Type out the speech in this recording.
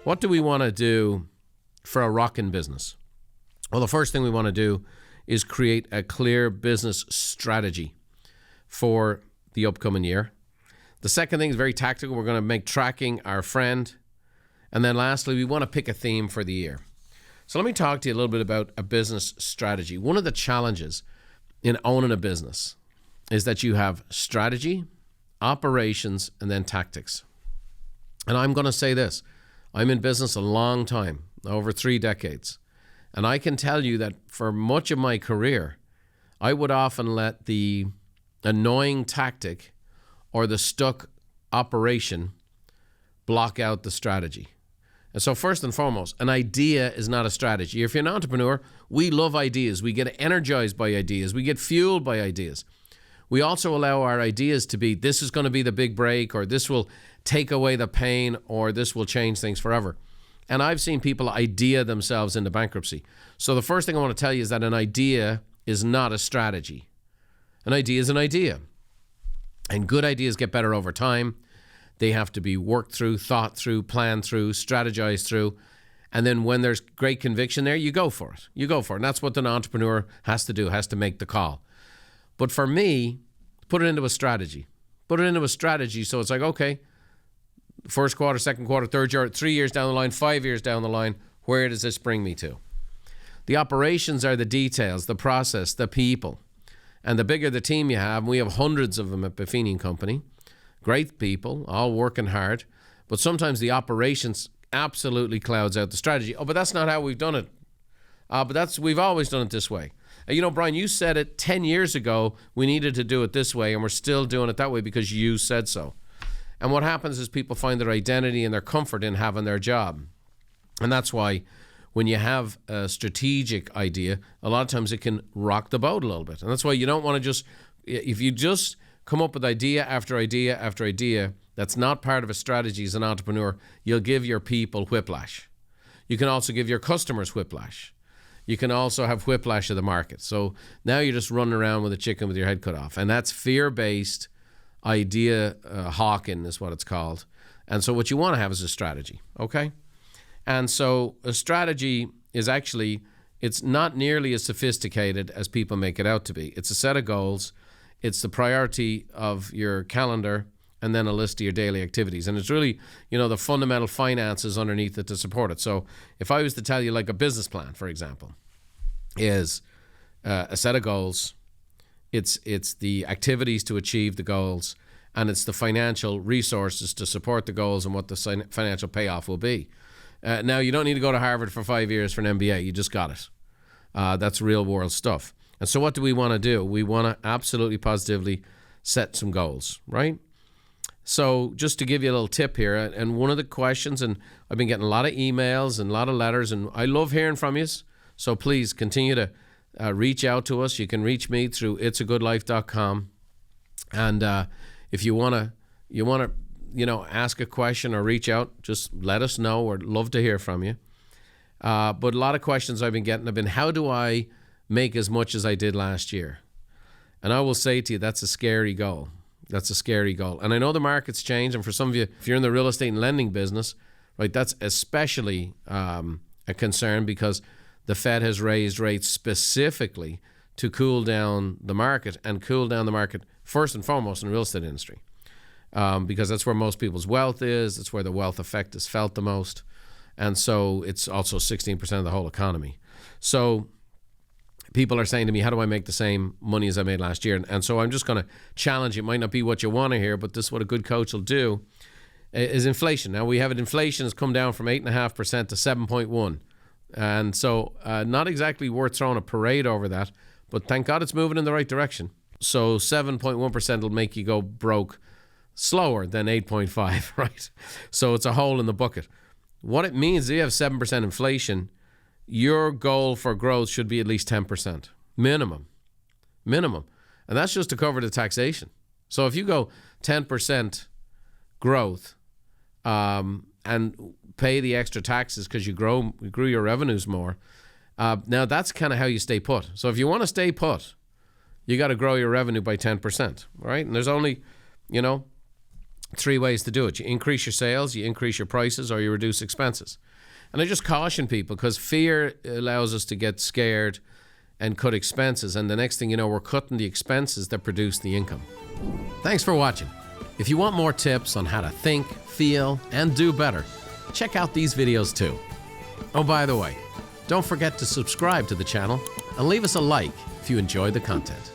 What do we want to do for a rockin' business? Well, the first thing we want to do is create a clear business strategy for the upcoming year. The second thing is very tactical. We're going to make tracking our friend. And then lastly, we want to pick a theme for the year. So let me talk to you a little bit about a business strategy. One of the challenges in owning a business is that you have strategy, operations, and then tactics. And I'm going to say this. I'm in business a long time, over 3 decades. And I can tell you that for much of my career, I would often let the annoying tactic or the stuck operation block out the strategy. And so first and foremost, an idea is not a strategy. If you're an entrepreneur, we love ideas. We get energized by ideas. We get fueled by ideas. We also allow our ideas to be, this is going to be the big break, or this will take away the pain, or this will change things forever. And I've seen people idea themselves into bankruptcy. So the first thing I want to tell you is that an idea is not a strategy. An idea is an idea. And good ideas get better over time. They have to be worked through, thought through, planned through, strategized through. And then when there's great conviction there, you go for it. You go for it. And that's what an entrepreneur has to do, has to make the call. But for me, put it into a strategy. Put it into a strategy so it's like, okay, first quarter, second quarter, third year, 3 years down the line, 5 years down the line, where does this bring me to? The operations are the details, the process, the people. And the bigger the team you have, and we have hundreds of them at Buffini & Company, great people, all working hard, but sometimes the operations absolutely clouds out the strategy. Oh, but that's not how we've done it. But we've always done it this way. You know, Brian, you said it 10 years ago, we needed to do it this way, and we're still doing it that way because you said so. And what happens is people find their identity and their comfort in having their job. And that's why when you have a strategic idea, a lot of times it can rock the boat a little bit. And that's why you don't want to just, if you just come up with idea after idea after idea, that's not part of a strategy as an entrepreneur, you'll give your people whiplash. You can also give your customers whiplash. You can also have whiplash of the market. So now you're just running around with a chicken with your head cut off. And that's fear-based idea hawking is what it's called. And so what you want to have is a strategy, okay? And so a strategy is actually, it's not nearly as sophisticated as people make it out to be. It's a set of goals. It's the priority of your calendar and then a list of your daily activities. And it's really, you know, the fundamental finances underneath it to support it. So if I was to tell you like a business plan, for example, is a set of goals, it's the activities to achieve the goals, and it's the financial resources to support the goals and what the financial payoff will be. Now, you don't need to go to Harvard for 5 years for an MBA. You just got it. That's real world stuff. And so what do we want to do? We want to absolutely positively set some goals, right? So just to give you a little tip here, and one of the questions, and I've been getting a lot of emails and a lot of letters, and I love hearing from you. So please continue to reach out to us. You can reach me through itsagoodlife.com. And if you want to, ask a question or reach out, just let us know. We'd love to hear from you. But a lot of questions I've been getting have been, how do I make as much as I did last year? And I will say to you, that's a scary goal. That's a scary goal. And I know the market's changed. And for some of you, if you're in the real estate and lending business, right, that's especially a concern because the Fed has raised rates specifically to cool down the market and cool down the market first and foremost in the real estate industry. Because that's where most people's wealth is. It's where the wealth effect is felt the most. And so it's also 16% of the whole economy. So people are saying to me, how do I make the same money as I made last year? And so I'm just going to challenge you. It might not be what you want to hear, but this is what a good coach will do, is inflation. Now we have it, inflation has come down from 8.5% to 7.1%. And so not exactly worth throwing a parade over that, but thank God it's moving in the right direction. So 7.1% will make you go broke slower than 8.5%, right? So it's a hole in the bucket. What it means is you have 7% inflation, your goal for growth should be at least 10%, minimum. And that's just to cover the taxation. So if you go 10% growth and pay the extra taxes because you grew your revenues more, now that's kind of how you stay put. So if you want to stay put, you got to grow your revenue by 10%, right? And there's only, Three ways to do it. You increase your sales, you increase your prices, or you reduce expenses. And I just caution people, because fear allows us to get scared and cut expenses. And the next thing you know, we're cutting the expenses that produce the income. Thanks for watching. If you want more tips on how to think, feel, and do better, check out these videos too. Oh, by the way, don't forget to subscribe to the channel and leave us a like if you enjoyed the content.